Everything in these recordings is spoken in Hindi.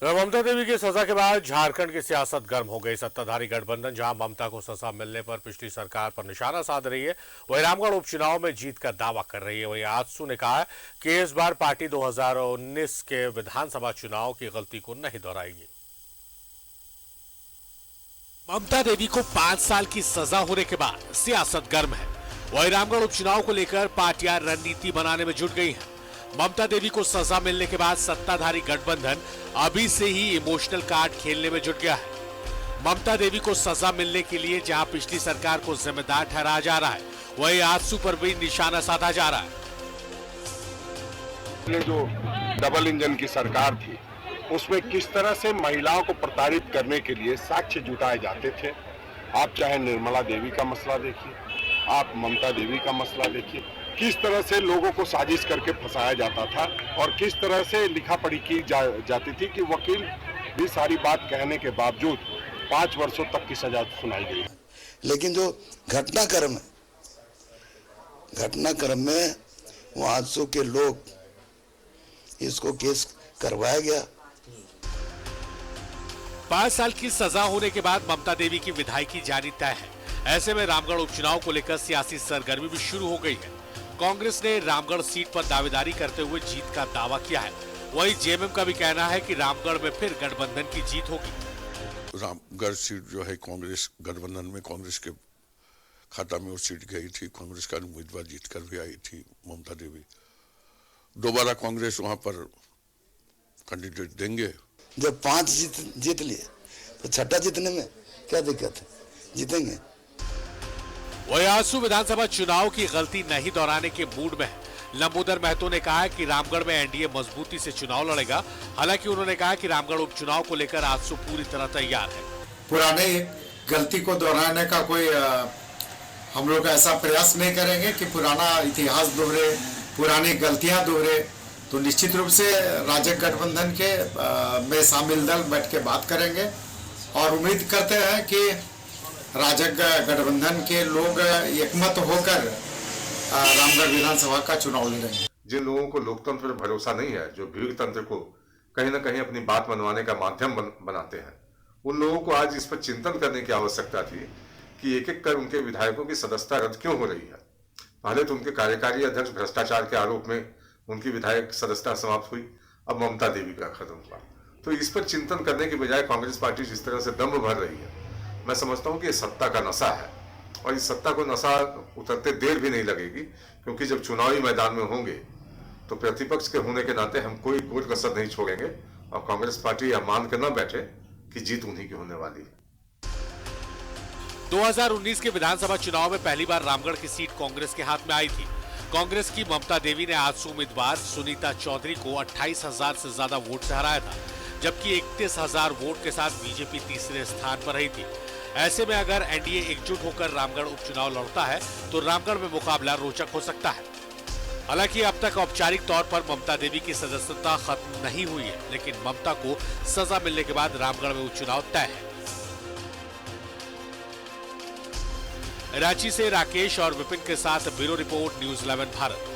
ममता देवी की सजा के बाद झारखंड की सियासत गर्म हो गई। सत्ताधारी गठबंधन जहां ममता को सजा मिलने पर पिछली सरकार पर निशाना साध रही है, वहीं रामगढ़ उपचुनाव में जीत का दावा कर रही है। वहीं आजसू ने कहा है कि इस बार पार्टी 2019 के विधानसभा चुनाव की गलती को नहीं दोहराएगी। ममता देवी को 5 साल की सजा होने के बाद सियासत गर्म है। वहीं रामगढ़ उपचुनाव को लेकर पार्टियां रणनीति बनाने में जुट गई हैं। ममता देवी को सजा मिलने के बाद सत्ताधारी गठबंधन अभी से ही इमोशनल कार्ड खेलने में जुट गया है। ममता देवी को सजा मिलने के लिए जहां पिछली सरकार को जिम्मेदार ठहराया जा रहा है, वहीं आजसू पर भी निशाना साधा जा रहा है। जो डबल इंजन की सरकार थी, उसमें किस तरह से महिलाओं को प्रताड़ित करने के लिए साक्ष्य जुटाए जाते थे। आप चाहे निर्मला देवी का मसला देखिए, आप ममता देवी का मसला देखिए, किस तरह से लोगों को साजिश करके फंसाया जाता था और किस तरह से लिखा पढ़ी की जाती थी कि वकील भी सारी बात कहने के बावजूद 5 वर्षों तक की सजा सुनाई गई। लेकिन जो घटनाक्रम में वो आजसू के लोग इसको केस करवाया गया। 5 साल की सजा होने के बाद ममता देवी की विधायकी जानी तय है। ऐसे में रामगढ़ उपचुनाव को लेकर सियासी सरगर्मी भी शुरू हो गई है। कांग्रेस ने रामगढ़ सीट पर दावेदारी करते हुए जीत का दावा किया है। वहीं जेएमएम का भी कहना है कि रामगढ़ में फिर गठबंधन की जीत होगी। रामगढ़ सीट जो है कांग्रेस गठबंधन में कांग्रेस के खाता में वो सीट गई थी। कांग्रेस का उम्मीदवार जीत कर भी आई थी ममता देवी। दोबारा कांग्रेस वहां पर कैंडिडेट देंगे। जब 5 जीत लिए तो 6ठा जीतने में क्या दिक्कत है, जीतेंगे। वहीं आजसू विधानसभा चुनाव की गलती नहीं दोहराने के मूड में है। लंबोदर महतो ने कहा है कि रामगढ़ में एनडीए मजबूती से चुनाव लड़ेगा। हालांकि उन्होंने कहा कि रामगढ़ उपचुनाव को लेकर आजसू पूरी तरह तैयार है। पुराने गलती को दोहराने का कोई हम लोग ऐसा प्रयास नहीं करेंगे कि पुराना इतिहास दोहरे, पुरानी गलतियां दोहरे। तो निश्चित रूप से राजग गठबंधन के में शामिल दल बैठ के बात करेंगे और उम्मीद करते हैं कि राजग गठबंधन के लोग एकमत होकर रामगढ़ विधानसभा का चुनाव लड़ेंगे। जिन लोगों को लोकतंत्र पर भरोसा नहीं है, जो भीड़ तंत्र को कहीं न कहीं अपनी बात मनवाने का माध्यम बनाते हैं, उन लोगों को आज इस पर चिंतन करने की आवश्यकता थी कि एक एक कर उनके विधायकों की सदस्यता रद्द क्यों हो रही है। पहले तो उनके कार्यकारी अध्यक्ष भ्रष्टाचार के आरोप में उनकी विधायक सदस्यता समाप्त हुई, अब ममता देवी का खत्म हुआ। तो इस पर चिंतन करने की बजाय कांग्रेस पार्टी जिस तरह से दम भर रही है, मैं समझता हूं कि ये सत्ता का नशा है और इस सत्ता को नशा उतरते देर भी नहीं लगेगी, क्योंकि जब चुनावी मैदान में होंगे तो प्रतिपक्ष के होने के नाते हम कोई कसर नहीं छोड़ेंगे और कांग्रेस पार्टी यह मान के न बैठे कि जीत उन्हीं की होने वाली है। 2019 के विधानसभा चुनाव में पहली बार रामगढ़ की सीट कांग्रेस के हाथ में आई थी। कांग्रेस की ममता देवी ने आजसू उम्मीदवार सुनीता चौधरी को 28,000 से ज्यादा वोट से हराया था, जबकि 31,000 वोट के साथ बीजेपी तीसरे स्थान पर रही थी। ऐसे में अगर एनडीए एकजुट होकर रामगढ़ उपचुनाव लड़ता है तो रामगढ़ में मुकाबला रोचक हो सकता है। हालांकि अब तक औपचारिक तौर पर ममता देवी की सदस्यता खत्म नहीं हुई है, लेकिन ममता को सजा मिलने के बाद रामगढ़ में उपचुनाव तय है। रांची से राकेश और विपिन के साथ ब्यूरो रिपोर्ट, न्यूज़ 11 भारत।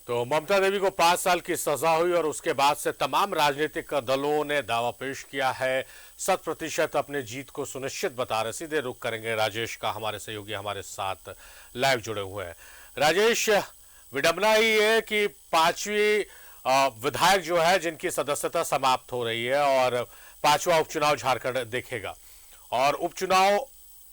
तो ममता देवी को 5 साल की सजा हुई और उसके बाद से तमाम राजनीतिक दलों ने दावा पेश किया है। 100% अपने जीत को सुनिश्चित बता रहे। सीधे रुख करेंगे राजेश का, हमारे सहयोगी हमारे साथ लाइव जुड़े हुए हैं। राजेश, विडंबना ही है कि 5वीं विधायक जो है जिनकी सदस्यता समाप्त हो रही है और 5वां उपचुनाव झारखंड देखेगा और उपचुनाव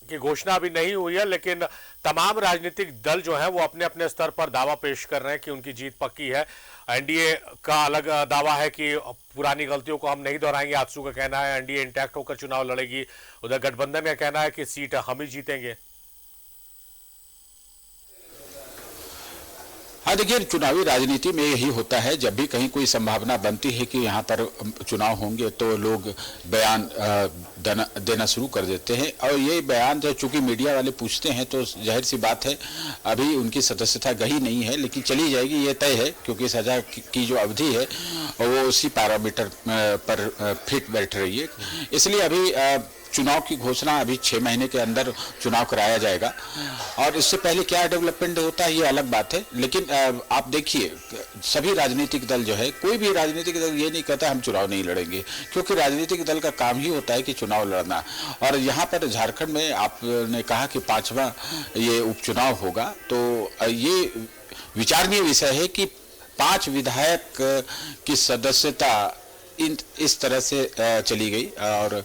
की घोषणा अभी नहीं हुई है, लेकिन तमाम राजनीतिक दल जो है वो अपने अपने स्तर पर दावा पेश कर रहे हैं कि उनकी जीत पक्की है। एनडीए का अलग दावा है कि पुरानी गलतियों को हम नहीं दोहराएंगे। आजसू का कहना है एनडीए इंटैक्ट होकर चुनाव लड़ेगी। उधर गठबंधन का कहना है कि सीट हम ही जीतेंगे। हाँ, देखिए, चुनावी राजनीति में यही होता है। जब भी कहीं कोई संभावना बनती है कि यहाँ पर चुनाव होंगे तो लोग बयान देना शुरू कर देते हैं और ये बयान जब चूंकि मीडिया वाले पूछते हैं तो जाहिर सी बात है अभी उनकी सदस्यता गई नहीं है, लेकिन चली जाएगी ये तय है, क्योंकि सजा की जो अवधि है वो उसी पैरामीटर पर फिट बैठ रही है। इसलिए अभी चुनाव की घोषणा अभी 6 महीने के अंदर चुनाव कराया जाएगा और इससे पहले क्या डेवलपमेंट होता है ये अलग बात है। लेकिन आप देखिए सभी राजनीतिक दल जो है, कोई भी राजनीतिक दल ये नहीं कहता हम चुनाव नहीं लड़ेंगे, क्योंकि राजनीतिक दल का काम ही होता है कि चुनाव लड़ना। और यहाँ पर झारखंड में आपने कहा कि 5वां ये उपचुनाव होगा, तो ये विचारणीय विषय है कि 5 विधायक की सदस्यता इस तरह से चली गई। और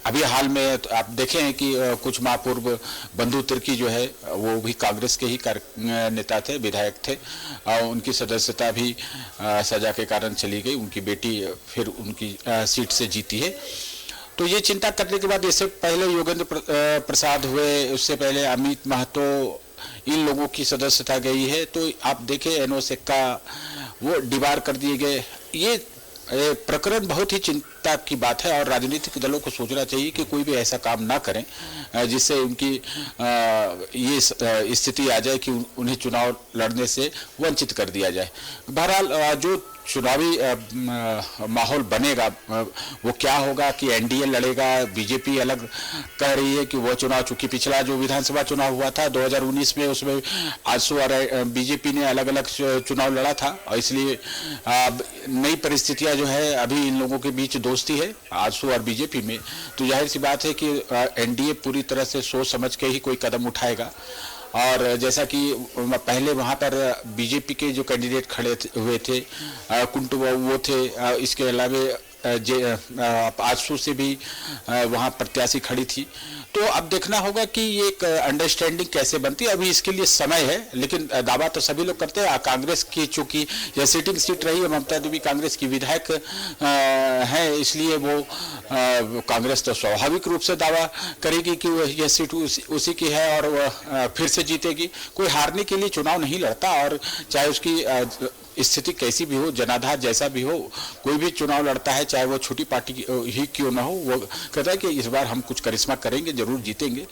अभी हाल में तो आप देखे हैं कि कुछ माह पूर्व बंधु तिर्की जो है वो भी कांग्रेस के ही नेता थे, विधायक थे, और उनकी सदस्यता भी सजा के कारण चली गई। उनकी बेटी फिर उनकी सीट से जीती है। तो ये चिंता करने के बाद, इससे पहले योगेंद्र प्रसाद हुए, उससे पहले अमित महतो, इन लोगों की सदस्यता गई है। तो आप देखें एनोसेक का वो डिबार कर दिए गए। ये प्रकरण बहुत ही चिंता की बात है और राजनीतिक दलों को सोचना चाहिए कि कोई भी ऐसा काम ना करें जिससे उनकी ये स्थिति आ जाए कि उन्हें चुनाव लड़ने से वंचित कर दिया जाए। बहरहाल जो चुनावी माहौल बनेगा वो क्या होगा कि एनडीए लड़ेगा, बीजेपी अलग कह रही है कि वो चुनाव, चूंकि पिछला जो विधानसभा चुनाव हुआ था 2019 में, उसमें आजसू और बीजेपी ने अलग अलग चुनाव लड़ा था और इसलिए नई परिस्थितियां जो है अभी इन लोगों के बीच दोस्ती है आजसू और बीजेपी में। तो जाहिर सी बात है कि एनडीए पूरी तरह से सोच समझ के ही कोई कदम उठाएगा। और जैसा कि पहले वहाँ पर बीजेपी के जो कैंडिडेट खड़े हुए थे, कुंटू वो थे, इसके अलावा आजसू से भी वहाँ प्रत्याशी खड़ी थी। तो अब देखना होगा कि ये एक अंडरस्टैंडिंग कैसे बनती है। अभी इसके लिए समय है, लेकिन दावा तो सभी लोग करते हैं। कांग्रेस की चूंकि यह सिटिंग सीट रही है, ममता देवी कांग्रेस की विधायक हैं, इसलिए वो कांग्रेस तो स्वाभाविक रूप से दावा करेगी कि यह सीट उसी की है और वह फिर से जीतेगी। कोई हारने के लिए चुनाव नहीं लड़ता, और चाहे उसकी स्थिति कैसी भी हो, जनाधार जैसा भी हो, कोई भी चुनाव लड़ता है, चाहे वो छोटी पार्टी ही क्यों ना हो, वो कहता है कि इस बार हम कुछ करिश्मा करेंगे, जरूर जीतेंगे।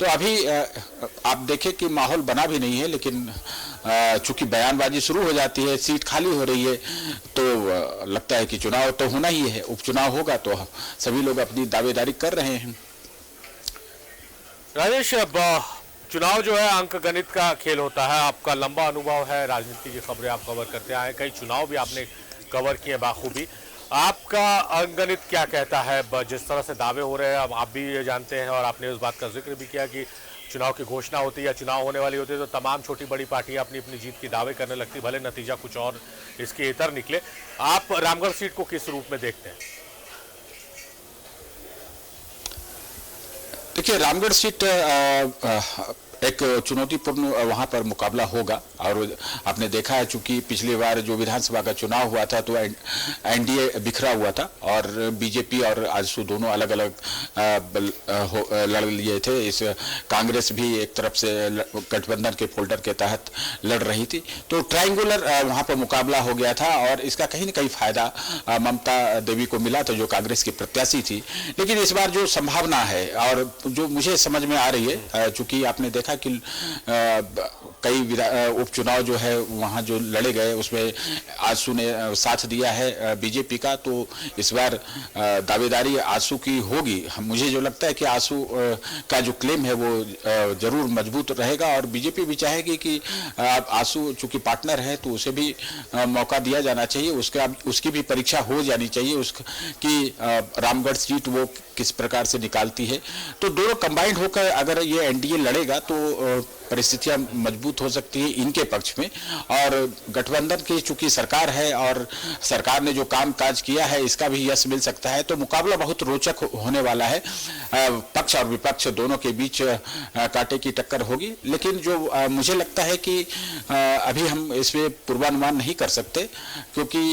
तो अभी आप देखें कि माहौल बना भी नहीं है, लेकिन चूंकि बयानबाजी शुरू हो जाती है, सीट खाली हो रही है, तो लगता है कि चुनाव तो होना ही है, उपचुनाव होगा, तो सभी लोग अपनी दावेदारी कर रहे हैं। राजेश, चुनाव जो है अंक गणित का खेल होता है। आपका लंबा अनुभव है, राजनीति की खबरें आप कवर करते आए, कई चुनाव भी आपने कवर किए बाखूबी। आपका अंक गणित क्या कहता है? जिस तरह से दावे हो रहे हैं, अब आप भी ये जानते हैं और आपने उस बात का जिक्र भी किया कि चुनाव की घोषणा होती है या चुनाव होने वाली होती है तो तमाम छोटी बड़ी पार्टियां अपनी अपनी जीत की दावे करने लगती, भले नतीजा कुछ और इसके इतर निकले। आप रामगढ़ सीट को किस रूप में देखते हैं? देखिए, रामगढ़ सीट एक चुनौतीपूर्ण वहां पर मुकाबला होगा। और आपने देखा है चूंकि पिछली बार जो विधानसभा का चुनाव हुआ था तो एनडीए बिखरा हुआ था और बीजेपी और आजसू दोनों अलग अलग लड़ लिए थे। इस कांग्रेस भी एक तरफ से गठबंधन के फोल्डर के तहत लड़ रही थी, तो ट्रायंगुलर वहां पर मुकाबला हो गया था और इसका कहीं न कहीं फायदा ममता देवी को मिला था जो कांग्रेस की प्रत्याशी थी। लेकिन इस बार जो संभावना है और जो मुझे समझ में आ रही है, चूंकि आपने देखा कि कई उपचुनाव जो है वहां जो लड़े गए उसमें आजसू ने साथ दिया है बीजेपी का, तो इस बार दावेदारी आजसू की होगी। मुझे जो लगता है कि आजसू का जो क्लेम है वो जरूर मजबूत रहेगा और बीजेपी भी चाहेगी कि आजसू चूंकि पार्टनर है तो उसे भी मौका दिया जाना चाहिए, उसकी भी परीक्षा हो जानी चाहिए कि रामगढ़ सीट वो किस प्रकार से निकालती है। तो दोनों कंबाइंड होकर अगर ये एनडीए लड़ेगा तो परिस्थितियां मजबूत हो सकती है इनके पक्ष में। और गठबंधन की चूंकि सरकार है और सरकार ने जो काम काज किया है इसका भी यश मिल सकता है, तो मुकाबला बहुत रोचक होने वाला है। पक्ष और विपक्ष दोनों के बीच कांटे की टक्कर होगी। लेकिन जो मुझे लगता है कि अभी हम इसमें पूर्वानुमान नहीं कर सकते, क्योंकि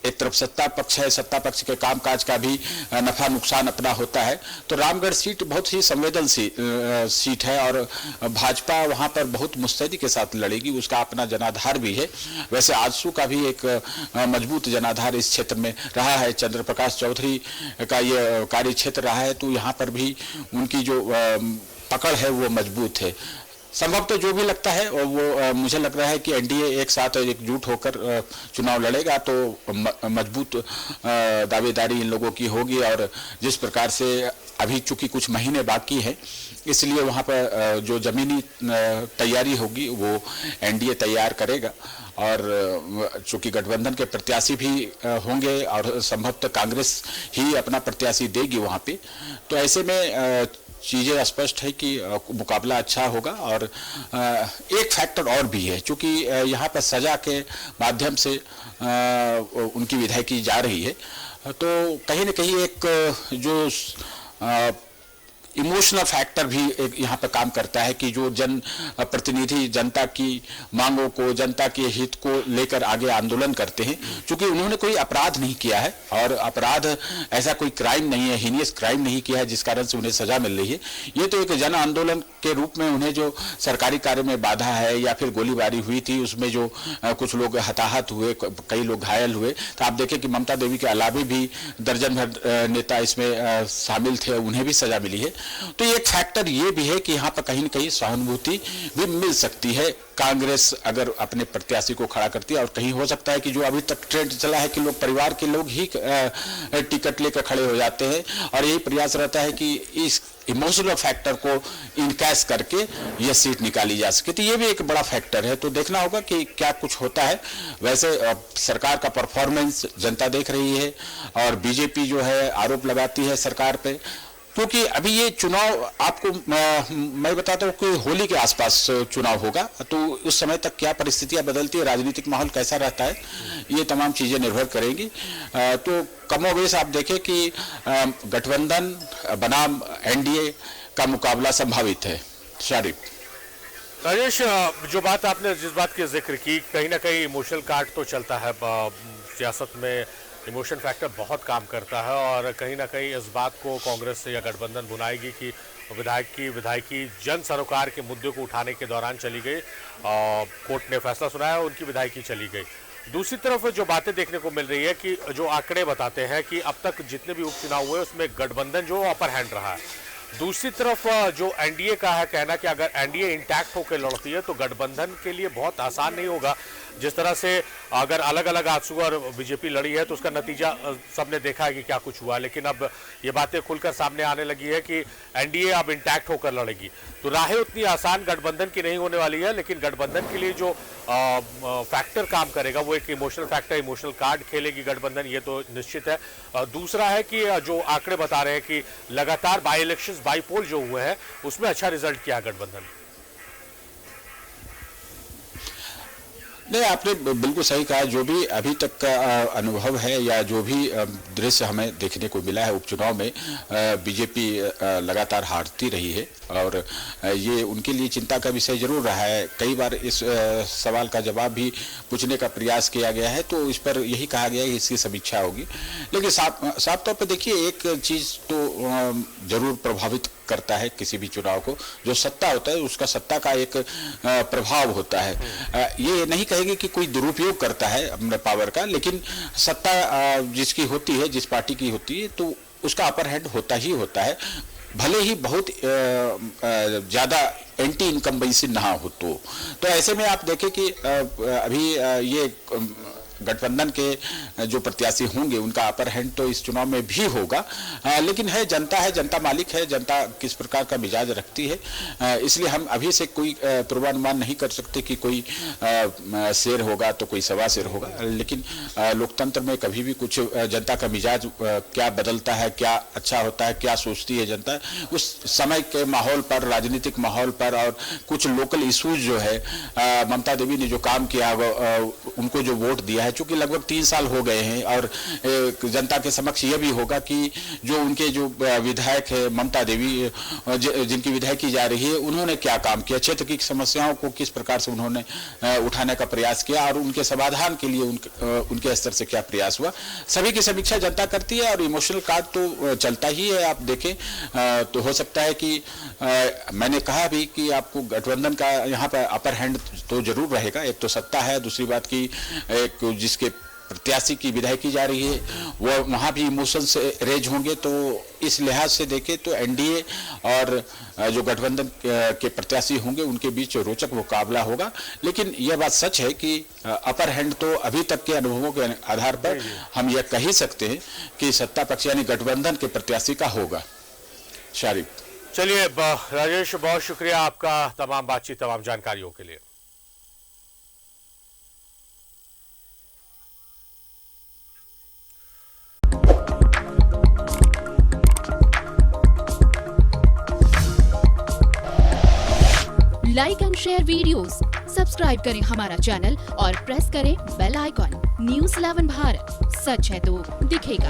एक तरफ सत्ता पक्ष है, सत्ता पक्ष के काम काज का भी नफा नुकसान अपना होता है। तो रामगढ़ सीट बहुत ही संवेदनशील सीट है और भाजपा वहां पर बहुत मुस्तैदी के साथ लड़ेगी, उसका अपना जनाधार भी है। वैसे आजसू का भी एक मजबूत जनाधार इस क्षेत्र में रहा है, चंद्र प्रकाश चौधरी का ये कार्य क्षेत्र रहा है, तो यहाँ पर भी उनकी जो पकड़ है वो मजबूत है। संभवतः जो भी लगता है और वो मुझे लग रहा है कि एनडीए एक साथ एकजुट होकर चुनाव लड़ेगा तो मजबूत दावेदारी इन लोगों की होगी। और जिस प्रकार से अभी चूंकि कुछ महीने बाकी है, इसलिए वहाँ पर जो जमीनी तैयारी होगी वो एनडीए तैयार करेगा। और चूंकि गठबंधन के प्रत्याशी भी होंगे और संभवतः कांग्रेस ही अपना प्रत्याशी देगी वहाँ पे, तो ऐसे में चीज़ें स्पष्ट है कि मुकाबला अच्छा होगा। और एक फैक्टर और भी है, चूंकि यहाँ पर सजा के माध्यम से उनकी विधायकी जा रही है, तो कहीं न कहीं एक जो इमोशनल फैक्टर भी एक यहाँ पर काम करता है कि जो जन प्रतिनिधि जनता की मांगों को, जनता के हित को लेकर आगे आंदोलन करते हैं, क्योंकि उन्होंने कोई अपराध नहीं किया है और अपराध ऐसा कोई क्राइम नहीं है, हीनियस क्राइम नहीं किया है जिस कारण से उन्हें सजा मिल रही है। ये तो एक जन आंदोलन के रूप में उन्हें जो सरकारी कार्य में बाधा है या फिर गोलीबारी हुई थी उसमें जो कुछ लोग हताहत हुए, कई लोग घायल हुए, तो आप देखें कि ममता देवी के अलावा भी दर्जन भर नेता इसमें शामिल थे, उन्हें भी सजा मिली है। तो एक फैक्टर ये भी है कि यहाँ पर कहीं न कहीं सहानुभूति भी मिल सकती है कांग्रेस अगर अपने प्रत्याशी को खड़ा करती है। और कहीं हो सकता है कि जो अभी तक ट्रेंड चला है कि लोग परिवार के लोग ही टिकट लेकर खड़े हो जाते हैं और यही प्रयास रहता है कि इस इमोशनल फैक्टर को इनकैश करके यह सीट निकाली जा सके। तो ये भी एक बड़ा फैक्टर है, तो देखना होगा कि क्या कुछ होता है। वैसे सरकार का परफॉर्मेंस जनता देख रही है और बीजेपी जो है आरोप लगाती है सरकार पे, क्योंकि अभी ये चुनाव आपको मैं बताता हूँ कि होली के आसपास चुनाव होगा, तो उस समय तक क्या परिस्थितियां बदलती है, राजनीतिक माहौल कैसा रहता है, ये तमाम चीजें निर्भर करेंगी। तो कमोबेश आप देखें कि गठबंधन बनाम एनडीए का मुकाबला संभावित है। शारिफ राजेश, जो बात आपने जिस बात की जिक्र की, कहीं ना कहीं इमोशनल कार्ड तो चलता है सियासत में, इमोशन फैक्टर बहुत काम करता है और कहीं ना कहीं इस बात को कांग्रेस या गठबंधन भुनाएगी कि विधायकी जन सरोकार के मुद्दे को उठाने के दौरान चली गई, कोर्ट ने फैसला सुनाया, उनकी विधायकी चली गई। दूसरी तरफ जो बातें देखने को मिल रही है कि जो आंकड़े बताते हैं कि अब तक जितने भी उपचुनाव हुए उसमें गठबंधन जो अपर हैंड रहा है। दूसरी तरफ जो एनडीए का है कहना कि अगर एनडीए इंटैक्ट होकर लड़ती है तो गठबंधन के लिए बहुत आसान नहीं होगा। जिस तरह से अगर अलग अलग आजसू और बीजेपी लड़ी है तो उसका नतीजा सबने देखा है कि क्या कुछ हुआ, लेकिन अब ये बातें खुलकर सामने आने लगी है कि एनडीए अब इंटैक्ट होकर लड़ेगी। तो राहें उतनी आसान गठबंधन की नहीं होने वाली है, लेकिन गठबंधन के लिए जो फैक्टर काम करेगा वो एक इमोशनल फैक्टर, इमोशनल कार्ड खेलेगी गठबंधन, ये तो निश्चित है। दूसरा है कि जो आंकड़े बता रहे हैं कि लगातार बाई इलेक्शंस, बाई पोल जो हुए हैं उसमें अच्छा रिजल्ट किया गठबंधन। नहीं, आपने बिल्कुल सही कहा। जो भी अभी तक का अनुभव है या जो भी दृश्य हमें देखने को मिला है उपचुनाव में, बीजेपी लगातार हारती रही है और ये उनके लिए चिंता का विषय जरूर रहा है। कई बार इस सवाल का जवाब भी पूछने का प्रयास किया गया है, तो इस पर यही कहा गया है कि इसकी समीक्षा होगी। लेकिन साफ तौर पर देखिए, एक चीज़ तो जरूर प्रभावित करता है किसी भी चुनाव को, जो सत्ता होता है उसका सत्ता का एक प्रभाव होता है। ये नहीं कहेंगे कि कोई दुरुपयोग करता है अपने पावर का, लेकिन सत्ता जिसकी होती है, जिस पार्टी की होती है, तो उसका अपर हैंड होता ही होता है, भले ही बहुत ज़्यादा एंटी इनकम्बेंसी ना हो। तो ऐसे में आप देखें कि अभी ये गठबंधन के जो प्रत्याशी होंगे उनका अपर हैंड तो इस चुनाव में भी होगा, लेकिन है जनता मालिक है, जनता किस प्रकार का मिजाज रखती है, इसलिए हम अभी से कोई पूर्वानुमान नहीं कर सकते कि कोई शेर होगा तो कोई सवा शेर होगा। लेकिन लोकतंत्र में कभी भी कुछ जनता का मिजाज क्या बदलता है, क्या अच्छा होता है, क्या सोचती है जनता, उस समय के माहौल पर, राजनीतिक माहौल पर और कुछ लोकल इशूज जो है, ममता देवी ने जो काम किया, उनको जो वोट दिया है, चूंकि लगभग 3 साल हो गए हैं और जनता के समक्ष यह भी होगा कि जो उनके जो विधायक है ममता देवी, जिनकी विधायकी जा रही है, उन्होंने क्या काम किया, क्षेत्र की समस्याओं को किस प्रकार से उन्होंने उठाने का प्रयास किया और उनके समाधान के लिए उनके स्तर से क्या प्रयास हुआ, सभी की समीक्षा जनता करती है। और इमोशनल कार्ड तो चलता ही है। आप देखें तो हो सकता है कि मैंने कहा भी कि आपको गठबंधन का यहाँ पर अपर हैंड तो जरूर रहेगा। एक तो सत्ता है, दूसरी बात की एक जिसके प्रत्याशी की विदाई की जा रही है, वो वहाँ भी इमोशंस रेज होंगे। तो इस लिहाज से देखें तो एनडीए और जो गठबंधन के प्रत्याशी होंगे उनके बीच रोचक मुकाबला होगा। लेकिन यह बात सच है कि अपर हैंड तो अभी तक के अनुभवों के आधार पर हम यह कह ही सकते हैं कि सत्ता पक्ष यानी गठबंधन के प्रत्याशी का होगा। शारिक, चलिए राजेश, बहुत शुक्रिया आपका तमाम बातचीत, तमाम जानकारियों के लिए। Like and share videos, subscribe करें हमारा चैनल और प्रेस करें बेल आइकॉन। न्यूज़ 11 भारत, सच है तो दिखेगा।